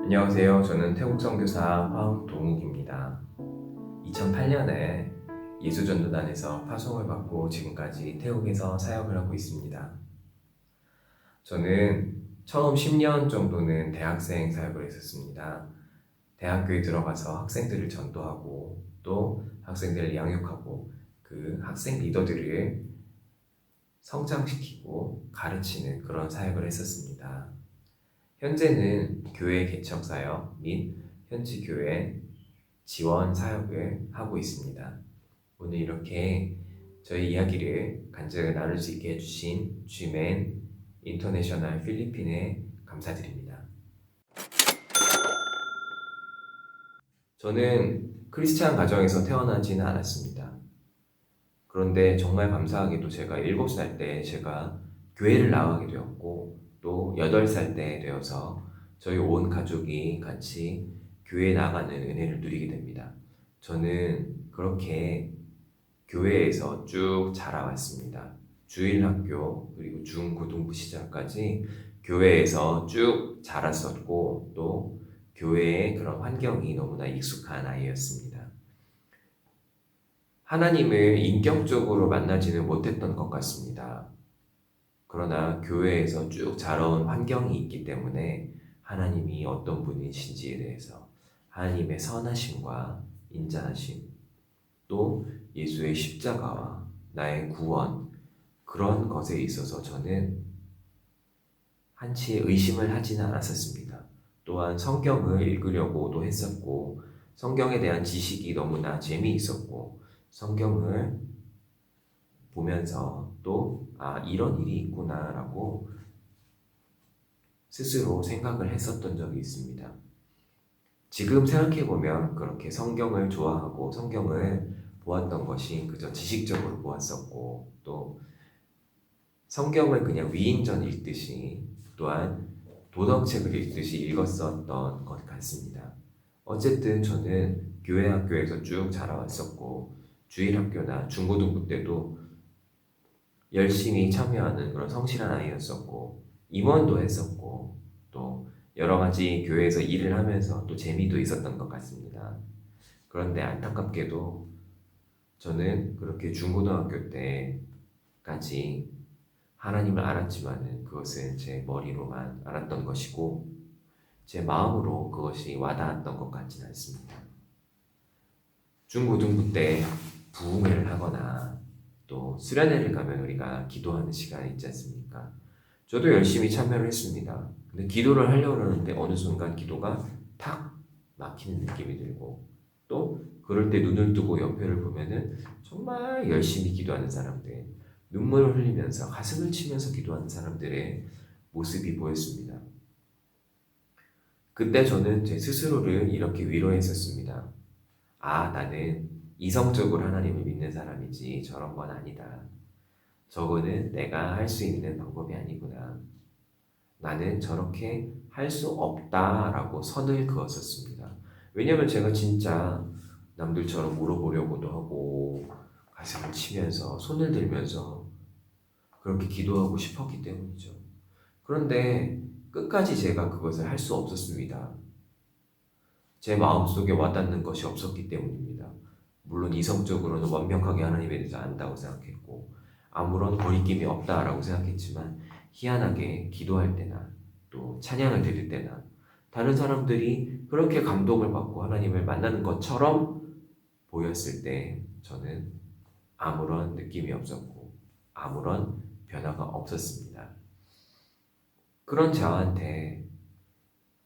안녕하세요. 저는 태국 선교사 황동욱입니다. 2008년에 예수전도단에서 파송을 받고 지금까지 태국에서 사역을 하고 있습니다. 저는 처음 10년 정도는 대학생 사역을 했었습니다. 대학교에 들어가서 학생들을 전도하고 또 학생들을 양육하고 그 학생 리더들을 성장시키고 가르치는 그런 사역을 했었습니다. 현재는 교회 개척 사역 및 현지 교회 지원 사역을 하고 있습니다. 오늘 이렇게 저희 이야기를 간절히 나눌 수 있게 해주신 GMAN 인터내셔널 필리핀에 감사드립니다. 저는 크리스찬 가정에서 태어나지는 않았습니다. 그런데 정말 감사하게도 제가 7살 때 제가 교회를 나가게 되었고 또 8살 때 되어서 저희 온 가족이 같이 교회에 나가는 은혜를 누리게 됩니다. 저는 그렇게 교회에서 쭉 자라왔습니다. 주일학교 그리고 중고등부 시절까지 교회에서 쭉 자랐었고 또 교회의 그런 환경이 너무나 익숙한 아이였습니다. 하나님을 인격적으로 만나지는 못했던 것 같습니다. 그러나 교회에서 쭉 자라온 환경이 있기 때문에 하나님이 어떤 분이신지에 대해서 하나님의 선하심과 인자하심 또 예수의 십자가와 나의 구원 그런 것에 있어서 저는 한치의 의심을 하지는 않았었습니다. 또한 성경을 읽으려고도 했었고 성경에 대한 지식이 너무나 재미있었고 성경을 보면서 또 이런 일이 있구나라고 스스로 생각을 했었던 적이 있습니다. 지금 생각해보면 그렇게 성경을 좋아하고 성경을 보았던 것이 그저 지식적으로 보았었고 또 성경을 그냥 위인전 읽듯이 또한 도덕책을 읽듯이 읽었었던 것 같습니다. 어쨌든 저는 교회 학교에서 쭉 자라왔었고 주일학교나 중고등부 때도 열심히 참여하는 그런 성실한 아이였었고 임원도 했었고 또 여러 가지 교회에서 일을 하면서 또 재미도 있었던 것 같습니다. 그런데 안타깝게도 저는 그렇게 중고등학교 때까지 하나님을 알았지만은 그것은 제 머리로만 알았던 것이고 제 마음으로 그것이 와닿았던 것 같지는 않습니다. 중고등부 때 부흥회를 하거나 또 수련회를 가면 우리가 기도하는 시간이 있지 않습니까? 저도 열심히 참여를 했습니다. 근데 기도를 하려고 하는데 어느 순간 기도가 탁 막히는 느낌이 들고 또 그럴 때 눈을 뜨고 옆에를 보면은 정말 열심히 기도하는 사람들, 눈물을 흘리면서 가슴을 치면서 기도하는 사람들의 모습이 보였습니다. 그때 저는 제 스스로를 이렇게 위로했었습니다. 나는 이성적으로 하나님을 믿는 사람이지 저런 건 아니다. 저거는 내가 할 수 있는 방법이 아니구나. 나는 저렇게 할 수 없다라고 선을 그었었습니다. 왜냐면 제가 진짜 남들처럼 물어보려고도 하고 가슴을 치면서 손을 들면서 그렇게 기도하고 싶었기 때문이죠. 그런데 끝까지 제가 그것을 할 수 없었습니다. 제 마음속에 와닿는 것이 없었기 때문입니다. 물론 이성적으로는 완벽하게 하나님에 대해서 안다고 생각했고 아무런 거리낌이 없다라고 생각했지만 희한하게 기도할 때나 또 찬양을 드릴 때나 다른 사람들이 그렇게 감동을 받고 하나님을 만나는 것처럼 보였을 때 저는 아무런 느낌이 없었고 아무런 변화가 없었습니다. 그런 저한테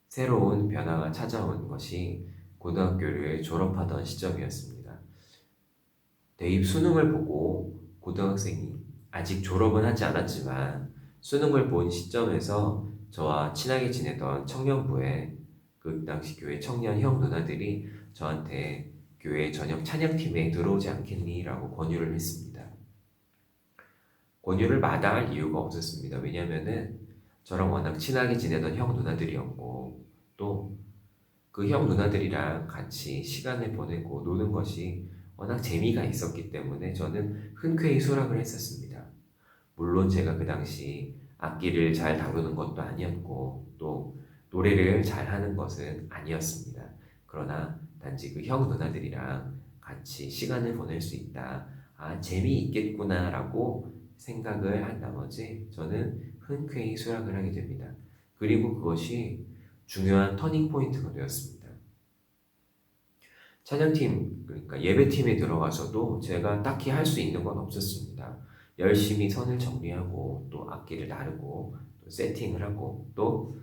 새로운 변화가 찾아온 것이 고등학교를 졸업하던 시점이었습니다. 대입 수능을 보고 고등학생이 아직 졸업은 하지 않았지만 수능을 본 시점에서 저와 친하게 지내던 청년부에 그 당시 교회 청년 형 누나들이 저한테 교회 저녁 찬양팀에 들어오지 않겠니? 라고 권유를 했습니다. 권유를 마다할 이유가 없었습니다. 왜냐면은 저랑 워낙 친하게 지내던 형 누나들이었고 또 그 형 누나들이랑 같이 시간을 보내고 노는 것이 워낙 재미가 있었기 때문에 저는 흔쾌히 수락을 했었습니다. 물론 제가 그 당시 악기를 잘 다루는 것도 아니었고 또 노래를 잘하는 것은 아니었습니다. 그러나 단지 그 형 누나들이랑 같이 시간을 보낼 수 있다. 아, 재미있겠구나라고 생각을 한 나머지 저는 흔쾌히 수락을 하게 됩니다. 그리고 그것이 중요한 터닝 포인트가 되었습니다. 찬양팀, 그러니까 예배팀에 들어가서도 제가 딱히 할 수 있는 건 없었습니다. 열심히 선을 정리하고 또 악기를 나르고 또 세팅을 하고 또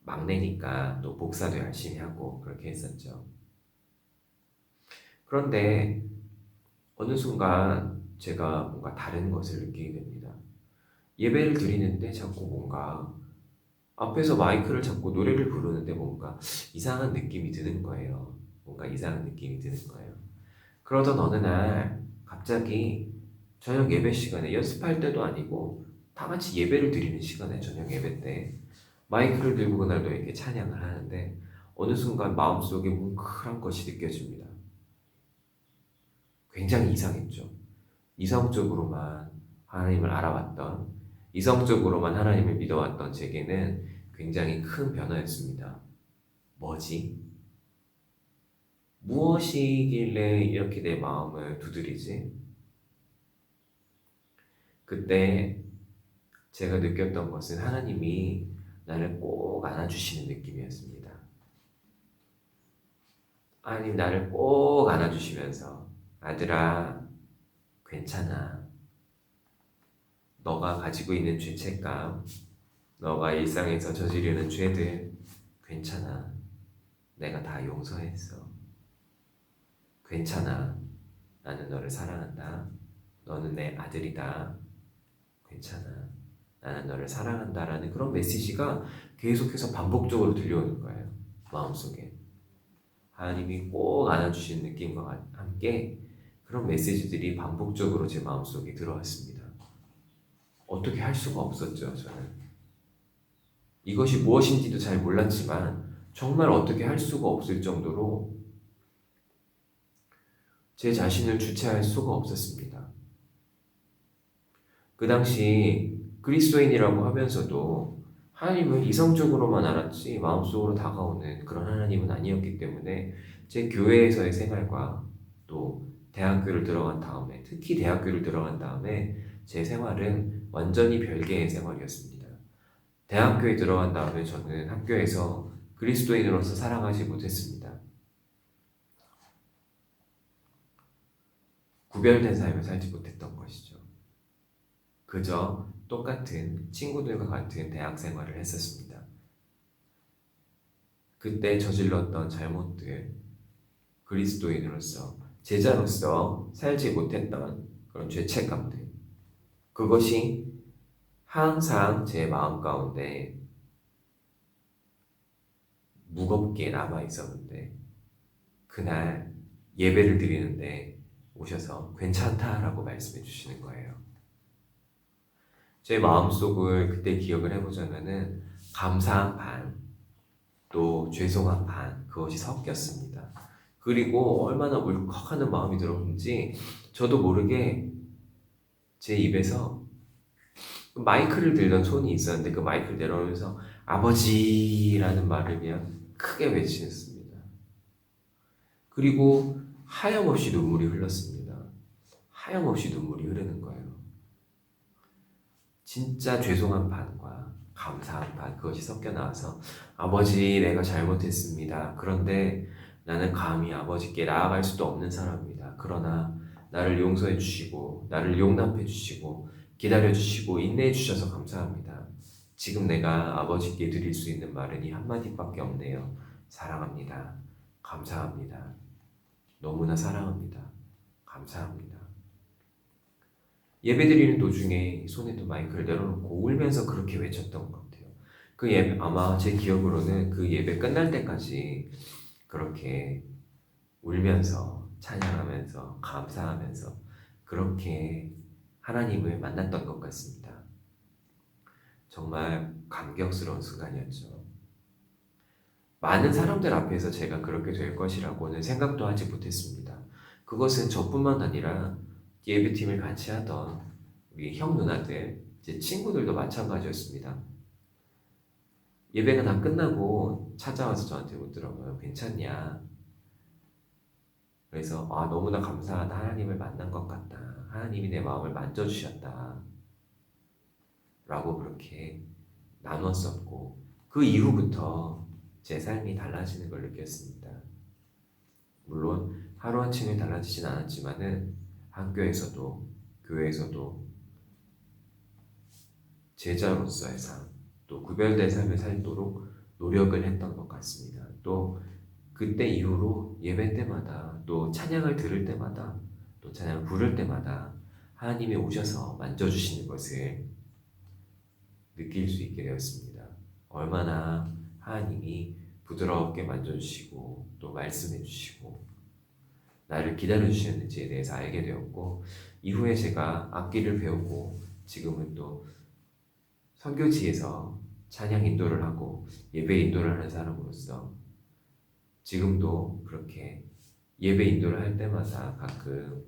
막내니까 또 복사도 열심히 하고 그렇게 했었죠. 그런데 어느 순간 제가 뭔가 다른 것을 느끼게 됩니다. 예배를 드리는데 자꾸 뭔가 앞에서 마이크를 잡고 노래를 부르는데 뭔가 이상한 느낌이 드는 거예요. 뭔가 이상한 느낌이 드는 거예요. 그러던 어느 날 갑자기 저녁 예배 시간에 연습할 때도 아니고 다 같이 예배를 드리는 시간에 저녁 예배 때 마이크를 들고 그날도 이렇게 찬양을 하는데 어느 순간 마음속에 뭉클한 것이 느껴집니다. 굉장히 이상했죠. 이성적으로만 하나님을 알아왔던, 이성적으로만 하나님을 믿어왔던 제게는 굉장히 큰 변화였습니다. 뭐지? 무엇이길래 이렇게 내 마음을 두드리지? 그때 제가 느꼈던 것은 하나님이 나를 꼭 안아주시는 느낌이었습니다. 하나님 나를 꼭 안아주시면서 아들아, 괜찮아. 너가 가지고 있는 죄책감, 너가 일상에서 저지르는 죄들, 괜찮아. 내가 다 용서했어. 괜찮아. 나는 너를 사랑한다. 너는 내 아들이다. 괜찮아. 나는 너를 사랑한다라는 그런 메시지가 계속해서 반복적으로 들려오는 거예요. 마음속에. 하나님이 꼭 안아주신 느낌과 함께 그런 메시지들이 반복적으로 제 마음속에 들어왔습니다. 어떻게 할 수가 없었죠, 저는. 이것이 무엇인지도 잘 몰랐지만 정말 어떻게 할 수가 없을 정도로 제 자신을 주체할 수가 없었습니다. 그 당시 그리스도인이라고 하면서도 하나님을 이성적으로만 알았지 마음속으로 다가오는 그런 하나님은 아니었기 때문에 제 교회에서의 생활과 또 대학교를 들어간 다음에, 특히 대학교를 들어간 다음에 제 생활은 완전히 별개의 생활이었습니다. 대학교에 들어간 다음에 저는 학교에서 그리스도인으로서 살아가지 못했습니다. 구별된 삶을 살지 못했던 것이죠. 그저 똑같은 친구들과 같은 대학 생활을 했었습니다. 그때 저질렀던 잘못들, 그리스도인으로서, 제자로서 살지 못했던 그런 죄책감들, 그것이 항상 제 마음 가운데 무겁게 남아 있었는데 그날 예배를 드리는데 오셔서 괜찮다라고 말씀해 주시는 거예요. 제 마음속을 그때 기억을 해보자면은 감사한 반, 또 죄송한 반, 그것이 섞였습니다. 그리고 얼마나 울컥하는 마음이 들었는지 저도 모르게 제 입에서 마이크를 들던 손이 있었는데 그 마이크를 내려오면서 아버지라는 말을 그냥 크게 외치셨습니다. 그리고 하염없이 눈물이 흘렀습니다. 하염없이 눈물이 흐르는 거예요. 진짜 죄송한 반과 감사한 반, 그것이 섞여 나와서 아버지, 내가 잘못했습니다. 그런데 나는 감히 아버지께 나아갈 수도 없는 사람입니다. 그러나 나를 용서해 주시고 나를 용납해 주시고 기다려 주시고 인내해 주셔서 감사합니다. 지금 내가 아버지께 드릴 수 있는 말은 이 한마디밖에 없네요. 사랑합니다. 감사합니다. 너무나 사랑합니다. 감사합니다. 예배드리는 도중에 손에도 마이크를 내려놓고 울면서 그렇게 외쳤던 것 같아요. 그 예배, 아마 제 기억으로는 그 예배 끝날 때까지 그렇게 울면서 찬양하면서 감사하면서 그렇게 하나님을 만났던 것 같습니다. 정말 감격스러운 순간이었죠. 많은 사람들 앞에서 제가 그렇게 될 것이라고는 생각도 하지 못했습니다. 그것은 저뿐만 아니라 예배팀을 같이 하던 우리 형 누나들, 제 친구들도 마찬가지였습니다. 예배가 다 끝나고 찾아와서 저한테 묻더라고요. 괜찮냐? 그래서 너무나 감사하다. 하나님을 만난 것 같다. 하나님이 내 마음을 만져주셨다. 라고 그렇게 나눴었고 그 이후부터 제 삶이 달라지는 걸 느꼈습니다. 물론 하루아침에 달라지진 않았지만은 학교에서도 교회에서도 제자로서의 삶, 또 구별된 삶을 살도록 노력을 했던 것 같습니다. 또 그때 이후로 예배 때마다 또 찬양을 들을 때마다 또 찬양을 부를 때마다 하나님이 오셔서 만져주시는 것을 느낄 수 있게 되었습니다. 얼마나 하나님이 부드럽게 만져주시고 또 말씀해주시고 나를 기다려주셨는지에 대해서 알게 되었고 이후에 제가 악기를 배우고 지금은 또 선교지에서 찬양 인도를 하고 예배 인도를 하는 사람으로서 지금도 그렇게 예배 인도를 할 때마다 가끔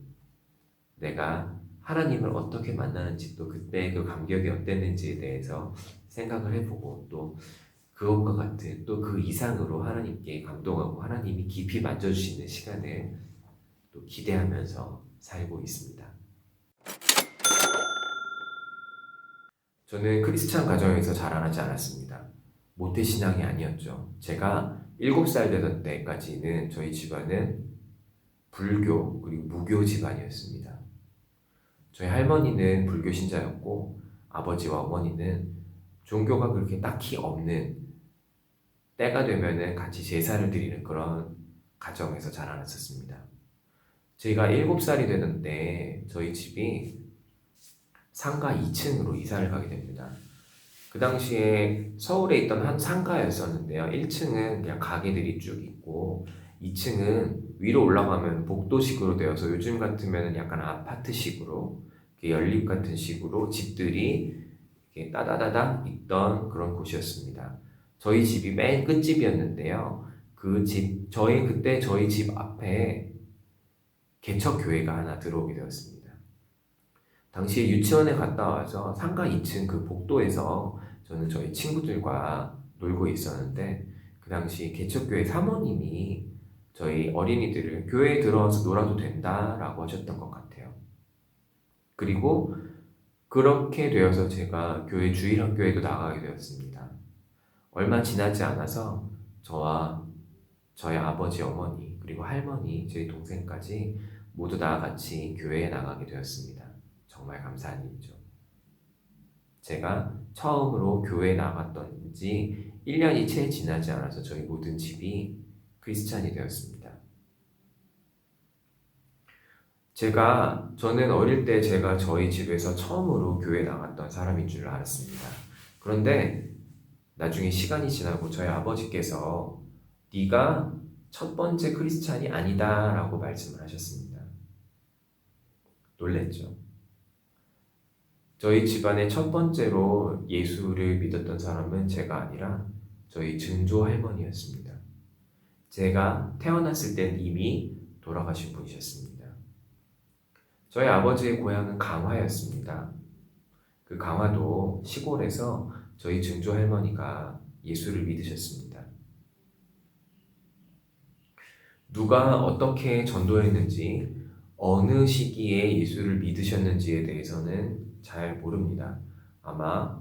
내가 하나님을 어떻게 만나는지 또 그때 그 감격이 어땠는지에 대해서 생각을 해보고 또 그것과 같은 또 그 이상으로 하나님께 감동하고 하나님이 깊이 만져주시는 시간을 또 기대하면서 살고 있습니다. 저는 크리스찬 가정에서 자라나지 않았습니다. 모태신앙이 아니었죠. 제가 7살 되던 때까지는 저희 집안은 불교 그리고 무교 집안이었습니다. 저희 할머니는 불교 신자였고 아버지와 어머니는 종교가 그렇게 딱히 없는 때가 되면은 같이 제사를 드리는 그런 가정에서 자라났었습니다. 제가 7살이 되던 때 저희 집이 상가 2층으로 이사를 가게 됩니다. 그 당시에 서울에 있던 한 상가였었는데요. 1층은 그냥 가게들이 쭉 있고 2층은 위로 올라가면 복도식으로 되어서 요즘 같으면 약간 아파트식으로 연립 같은 식으로 집들이 이렇게 따다다닥 있던 그런 곳이었습니다. 저희 집이 맨 끝집이었는데요. 그때 저희 집 앞에 개척교회가 하나 들어오게 되었습니다. 당시에 유치원에 갔다 와서 상가 2층 그 복도에서 저는 저희 친구들과 놀고 있었는데 그 당시 개척교회 사모님이 저희 어린이들을 교회에 들어와서 놀아도 된다라고 하셨던 것 같아요. 그리고 그렇게 되어서 제가 교회 주일학교에도 나가게 되었습니다. 얼마 지나지 않아서 저와 저희 아버지, 어머니, 그리고 할머니, 저희 동생까지 모두 다 같이 교회에 나가게 되었습니다. 정말 감사한 일이죠. 제가 처음으로 교회에 나갔던 지 1년이 채 지나지 않아서 저희 모든 집이 크리스찬이 되었습니다. 저는 어릴 때 제가 저희 집에서 처음으로 교회에 나갔던 사람인 줄 알았습니다. 그런데 나중에 시간이 지나고 저희 아버지께서 네가 첫 번째 크리스찬이 아니다 라고 말씀을 하셨습니다. 놀랬죠. 저희 집안의 첫 번째로 예수를 믿었던 사람은 제가 아니라 저희 증조 할머니였습니다. 제가 태어났을 땐 이미 돌아가신 분이셨습니다. 저희 아버지의 고향은 강화였습니다. 그 강화도 시골에서 저희 증조 할머니가 예수를 믿으셨습니다. 누가 어떻게 전도했는지 어느 시기에 예수를 믿으셨는지에 대해서는 잘 모릅니다. 아마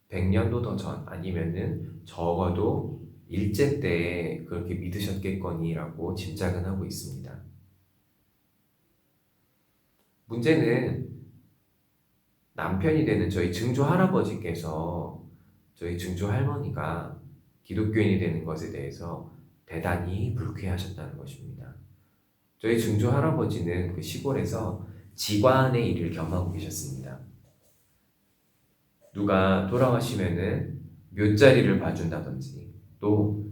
100년도 더 전 아니면은 적어도 일제 때에 그렇게 믿으셨겠거니라고 짐작은 하고 있습니다. 문제는 남편이 되는 저희 증조 할아버지께서 저희 증조 할머니가 기독교인이 되는 것에 대해서 대단히 불쾌하셨다는 것입니다. 저희 증조 할아버지는 그 시골에서 직관의 일을 겸하고 계셨습니다. 누가 돌아가시면은 묘자리를 봐준다든지 또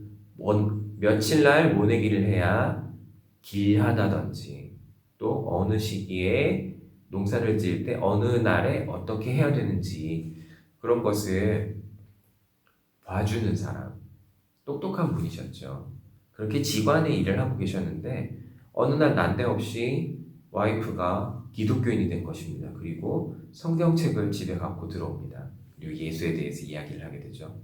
며칠날 모내기를 해야 길하다든지 또 어느 시기에 농사를 지을 때 어느 날에 어떻게 해야 되는지 그런 것을 봐주는 사람, 똑똑한 분이셨죠. 그렇게 직관의 일을 하고 계셨는데 어느 날 난데없이 와이프가 기독교인이 된 것입니다. 그리고 성경책을 집에 갖고 들어옵니다. 그리고 예수에 대해서 이야기를 하게 되죠.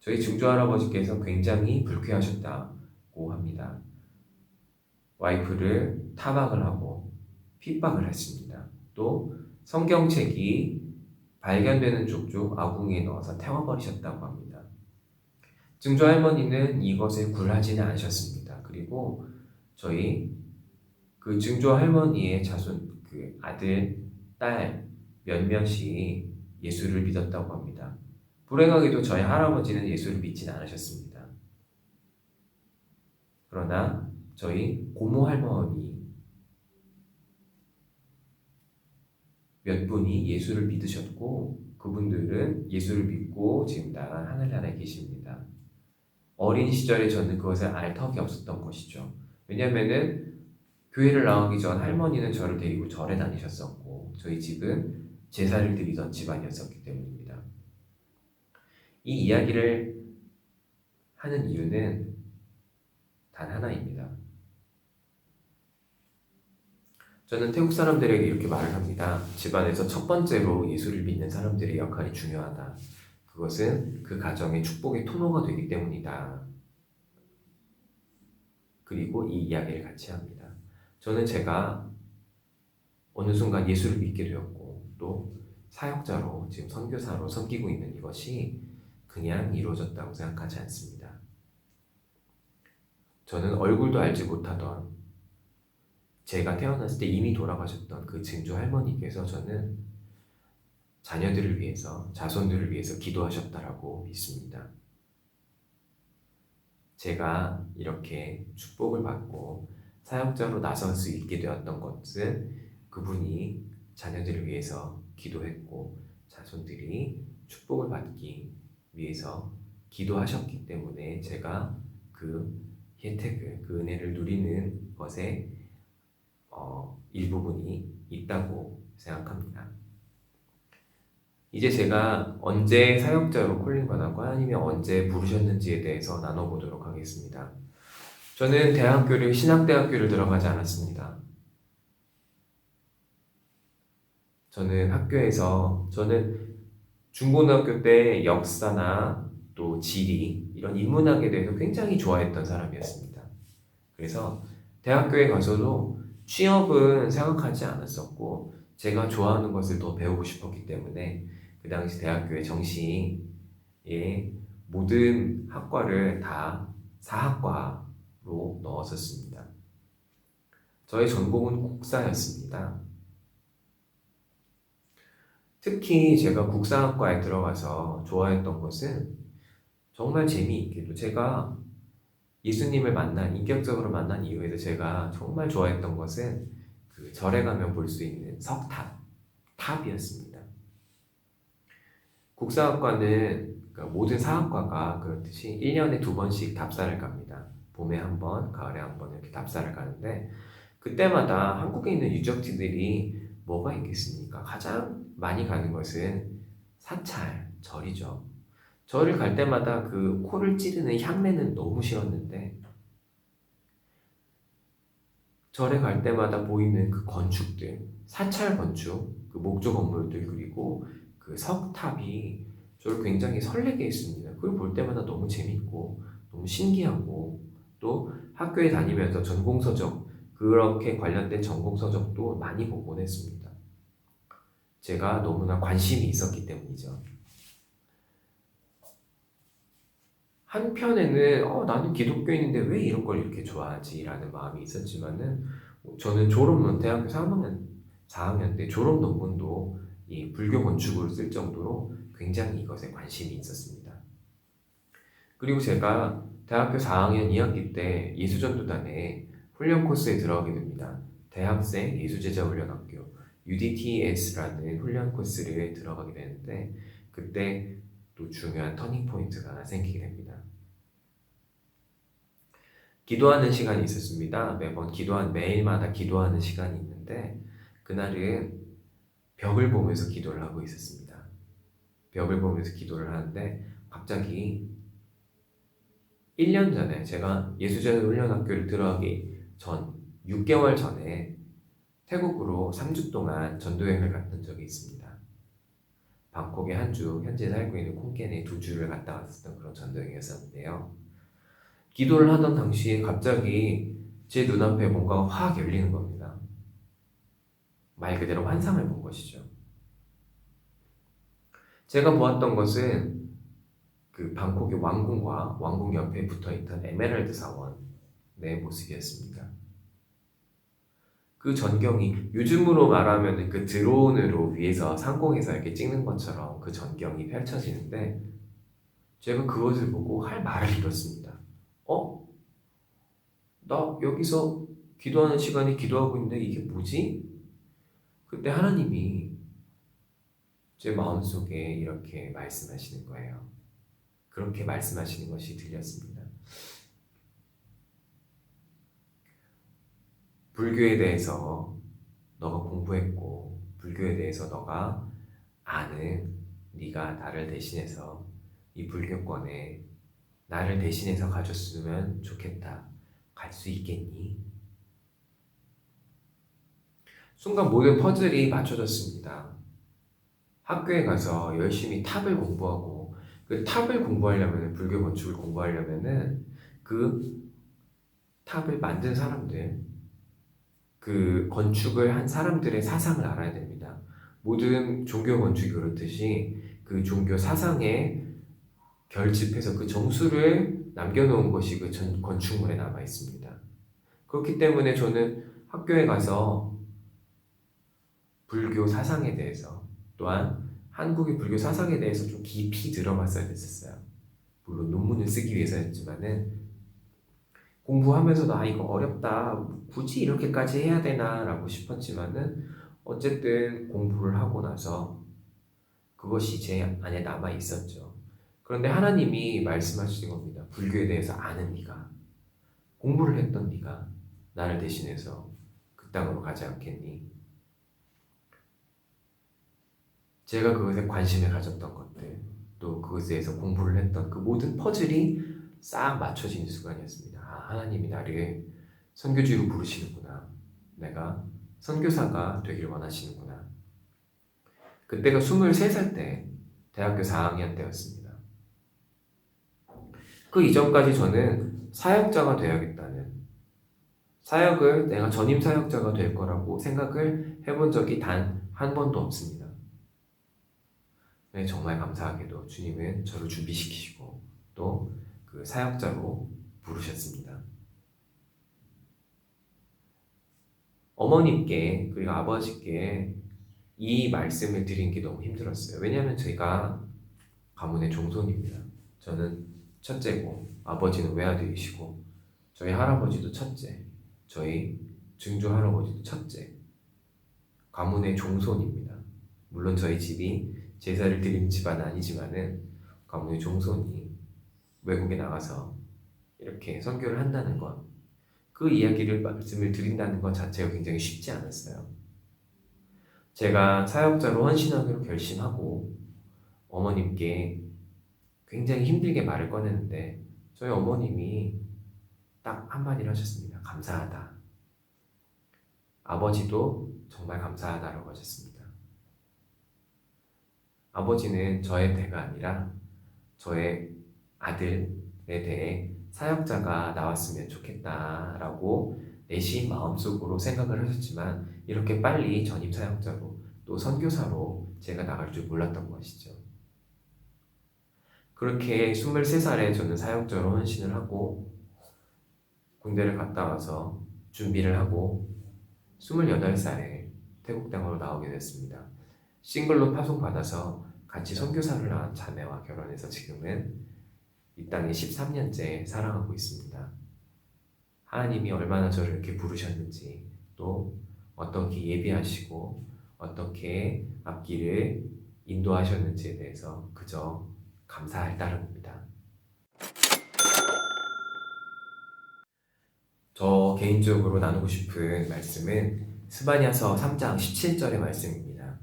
저희 증조 할아버지께서 굉장히 불쾌하셨다고 합니다. 와이프를 타박을 하고 핍박을 했습니다. 또 성경책이 발견되는 쪽쪽 아궁이에 넣어서 태워버리셨다고 합니다. 증조 할머니는 이것에 굴하지는 않으셨습니다. 그리고 저희 그 증조 할머니의 자손, 그 아들, 딸 몇몇이 예수를 믿었다고 합니다. 불행하게도 저희 할아버지는 예수를 믿진 않으셨습니다. 그러나 저희 고모 할머니 몇 분이 예수를 믿으셨고 그분들은 예수를 믿고 지금 다 하늘나라에 계십니다. 어린 시절에 저는 그것을 알 턱이 없었던 것이죠. 왜냐하면은 교회를 나오기 전 할머니는 저를 데리고 절에 다니셨었고 저희 집은 제사를 드리던 집안이었었기 때문입니다. 이 이야기를 하는 이유는 단 하나입니다. 저는 태국 사람들에게 이렇게 말을 합니다. 집안에서 첫 번째로 예수를 믿는 사람들의 역할이 중요하다. 그것은 그 가정의 축복의 통로가 되기 때문이다. 그리고 이 이야기를 같이 합니다. 저는 제가 어느 순간 예수를 믿게 되었고 또 사역자로 지금 선교사로 섬기고 있는 이것이 그냥 이루어졌다고 생각하지 않습니다. 저는 얼굴도 알지 못하던 제가 태어났을 때 이미 돌아가셨던 그 증조 할머니께서 저는 자녀들을 위해서, 자손들을 위해서 기도하셨다라고 믿습니다. 제가 이렇게 축복을 받고 사역자로 나설 수 있게 되었던 것은 그분이 자녀들을 위해서 기도했고 자손들이 축복을 받기 위해서 기도하셨기 때문에 제가 그 혜택을, 그 은혜를 누리는 것에 일부분이 있다고 생각합니다. 이제 제가 언제 사역자로 콜링받았고 하나님이 언제 부르셨는지에 대해서 나눠보도록 하겠습니다. 저는 신학대학교를 들어가지 않았습니다. 저는 중고등학교 때 역사나 또 지리 이런 인문학에 대해서 굉장히 좋아했던 사람이었습니다. 그래서 대학교에 가서도 취업은 생각하지 않았었고 제가 좋아하는 것을 더 배우고 싶었기 때문에 그 당시 대학교의 정시에 모든 학과를 다 사학과로 넣었었습니다. 저의 전공은 국사였습니다. 특히 제가 국사학과에 들어가서 좋아했던 것은 정말 재미있게도 제가 예수님을 인격적으로 만난 이후에도 제가 정말 좋아했던 것은 그 절에 가면 볼 수 있는 탑이었습니다. 국사학과는 그러니까 모든 사학과가 그렇듯이 1년에 2번씩 답사를 갑니다. 봄에 한 번, 가을에 한 번 이렇게 답사를 가는데 그때마다 한국에 있는 유적지들이 뭐가 있겠습니까? 가장 많이 가는 것은 절이죠. 절을 갈 때마다 그 코를 찌르는 향내는 너무 싫었는데 절에 갈 때마다 보이는 그 건축들, 사찰 건축, 그 목조 건물들 그리고 그 석탑이 저를 굉장히 설레게 했습니다. 그걸 볼 때마다 너무 재밌고 너무 신기하고 또 학교에 다니면서 전공서적 그렇게 관련된 전공서적도 많이 보곤 했습니다. 제가 너무나 관심이 있었기 때문이죠. 한편에는 나는 기독교인인데 왜 이런 걸 이렇게 좋아하지? 라는 마음이 있었지만은 저는 대학교 4학년 때 졸업 논문도 이 불교 건축으로 쓸 정도로 굉장히 이것에 관심이 있었습니다. 그리고 제가 대학교 4학년 2학기 때 예수전도단에 훈련 코스에 들어가게 됩니다. 대학생 예수제자훈련학교 UDTS라는 훈련 코스를 들어가게 되는데 그때 또 중요한 터닝 포인트가 생기게 됩니다. 기도하는 시간이 있었습니다. 매일마다 기도하는 시간이 있는데 그날은 벽을 보면서 기도를 하고 있었습니다. 벽을 보면서 기도를 하는데 갑자기 1년 전에 제가 예수제자 훈련학교를 들어가기 전 6개월 전에 태국으로 3주 동안 전도여행을 갔던 적이 있습니다. 방콕에 한 주, 현재 살고 있는 콩켄에 2주를 갔다 왔었던 그런 전경이었었는데요. 기도를 하던 당시에 갑자기 제 눈앞에 뭔가 확 열리는 겁니다. 말 그대로 환상을 본 것이죠. 제가 보았던 것은 그 방콕의 왕궁과 왕궁 옆에 붙어있던 에메랄드 사원의 모습이었습니다. 그 전경이 요즘으로 말하면 그 드론으로 위에서 상공에서 이렇게 찍는 것처럼 그 전경이 펼쳐지는데 제가 그것을 보고 할 말을 잃었습니다. 나 여기서 기도하는 시간에 기도하고 있는데 이게 뭐지? 그때 하나님이 제 마음속에 이렇게 말씀하시는 거예요. 그렇게 말씀하시는 것이 들렸습니다. 불교에 대해서 너가 공부했고 불교에 대해서 너가 아는 네가 나를 대신해서 이 불교권에 나를 대신해서 가졌으면 좋겠다. 갈 수 있겠니? 순간 모든 퍼즐이 맞춰졌습니다. 학교에 가서 열심히 탑을 공부하고 그 탑을 공부하려면 불교 건축을 공부하려면은 그 탑을 만든 사람들 그 건축을 한 사람들의 사상을 알아야 됩니다. 모든 종교 건축이 그렇듯이 그 종교 사상에 결집해서 그 정수를 남겨놓은 것이 그 건축물에 남아 있습니다. 그렇기 때문에 저는 학교에 가서 불교 사상에 대해서 또한 한국의 불교 사상에 대해서 좀 깊이 들어봤어야 됐었어요. 물론 논문을 쓰기 위해서였지만은 공부하면서도 이거 어렵다 굳이 이렇게까지 해야 되나 라고 싶었지만은 어쨌든 공부를 하고 나서 그것이 제 안에 남아 있었죠. 그런데 하나님이 말씀하시는 겁니다. 불교에 대해서 아는 네가 공부를 했던 네가 나를 대신해서 그 땅으로 가지 않겠니? 제가 그것에 관심을 가졌던 것들 또 그것에 대해서 공부를 했던 그 모든 퍼즐이 싹 맞춰지는 순간이었습니다. 하나님이 나를 선교지로 부르시는구나. 내가 선교사가 되길 원하시는구나. 그때가 23살 때 대학교 4학년 때였습니다. 그 이전까지 저는 사역자가 되어야겠다는 사역을 내가 전임 사역자가 될 거라고 생각을 해본 적이 단 한 번도 없습니다. 네, 정말 감사하게도 주님은 저를 준비시키시고 또 그 사역자로 부르셨습니다. 어머님께 그리고 아버지께 이 말씀을 드리는 게 너무 힘들었어요. 왜냐하면 제가 가문의 종손입니다. 저는 첫째고 아버지는 외아들이시고 저희 할아버지도 첫째, 저희 증조 할아버지도 첫째. 가문의 종손입니다. 물론 저희 집이 제사를 드리는 집안은 아니지만은 가문의 종손이 외국에 나가서 이렇게 선교를 한다는 것, 그 이야기를 말씀을 드린다는 것 자체가 굉장히 쉽지 않았어요. 제가 사역자로 헌신하기로 결심하고 어머님께 굉장히 힘들게 말을 꺼냈는데 저희 어머님이 딱 한마디를 하셨습니다. 감사하다. 아버지도 정말 감사하다라고 하셨습니다. 아버지는 저의 대가 아니라 저의 아들에 대해 사역자가 나왔으면 좋겠다라고 내심 마음속으로 생각을 하셨지만 이렇게 빨리 전임 사역자로 또 선교사로 제가 나갈 줄 몰랐던 것이죠. 그렇게 23살에 저는 사역자로 헌신을 하고 군대를 갔다 와서 준비를 하고 28살에 태국 땅으로 나오게 됐습니다. 싱글로 파송받아서 같이 선교사를 나간 자매와 결혼해서 지금은 이 땅에 13년째 살아가고 있습니다. 하나님이 얼마나 저를 이렇게 부르셨는지 또 어떻게 예비하시고 어떻게 앞길을 인도하셨는지에 대해서 그저 감사할 따름입니다. 저 개인적으로 나누고 싶은 말씀은 스바냐서 3장 17절의 말씀입니다.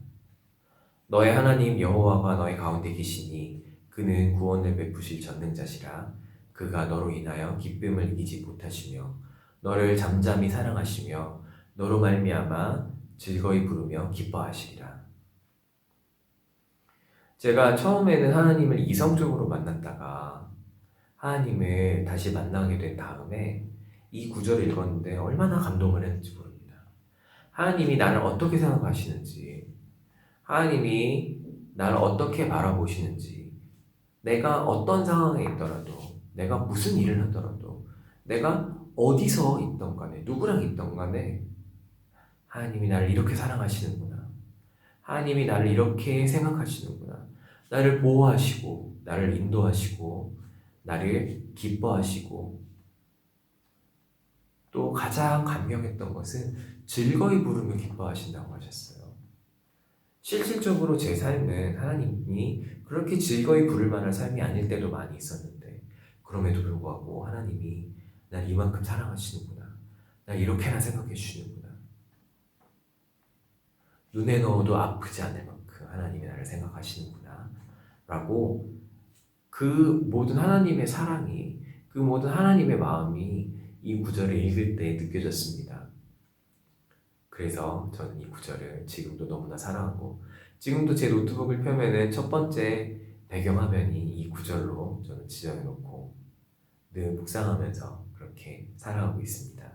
너의 하나님 여호와가 너의 가운데 계시니 그는 구원을 베푸실 전능자시라. 그가 너로 인하여 기쁨을 이기지 못하시며 너를 잠잠히 사랑하시며 너로 말미암아 즐거이 부르며 기뻐하시리라. 제가 처음에는 하나님을 이성적으로 만났다가 하나님을 다시 만나게 된 다음에 이 구절을 읽었는데 얼마나 감동을 했는지 모릅니다. 하나님이 나를 어떻게 생각하시는지, 하나님이 나를 어떻게 바라보시는지, 내가 어떤 상황에 있더라도, 내가 무슨 일을 하더라도, 내가 어디서 있던 간에, 누구랑 있던 간에 하나님이 나를 이렇게 사랑하시는구나. 하나님이 나를 이렇게 생각하시는구나. 나를 보호하시고, 나를 인도하시고, 나를 기뻐하시고, 또 가장 감격했던 것은 즐거이 부르며 기뻐하신다고 하셨어요. 실질적으로 제 삶은 하나님이 그렇게 즐거이 부를 만한 삶이 아닐 때도 많이 있었는데, 그럼에도 불구하고 하나님이 날 이만큼 사랑하시는구나. 날 이렇게나 생각해 주시는구나. 눈에 넣어도 아프지 않을 만큼 하나님이 나를 생각하시는구나. 라고 그 모든 하나님의 사랑이, 그 모든 하나님의 마음이 이 구절을 읽을 때 느껴졌습니다. 그래서 저는 이 구절을 지금도 너무나 사랑하고, 지금도 제 노트북을 펴면은 첫 번째 배경화면이 이 구절로 저는 지정해 놓고 늘 묵상하면서 그렇게 살아가고 있습니다.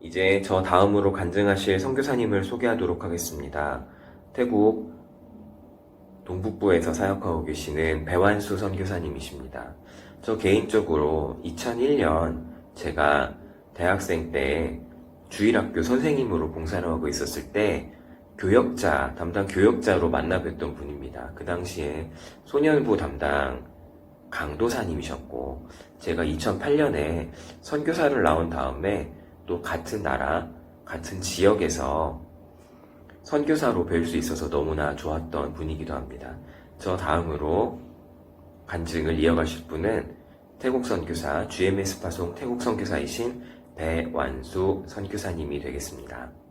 이제 저 다음으로 간증하실 선교사님을 소개하도록 하겠습니다. 태국 동북부에서 사역하고 계시는 배완수 선교사님이십니다. 저 개인적으로 2001년 제가 대학생 때 주일학교 선생님으로 봉사를 하고 있었을 때 담당 교역자로 만나뵀던 분입니다. 그 당시에 소년부 담당 강도사님이셨고, 제가 2008년에 선교사를 나온 다음에 또 같은 나라, 같은 지역에서 선교사로 뵐 수 있어서 너무나 좋았던 분이기도 합니다. 저 다음으로 간증을 이어가실 분은 태국 선교사 GMS 파송 태국 선교사이신 배완수 선교사님이 되겠습니다.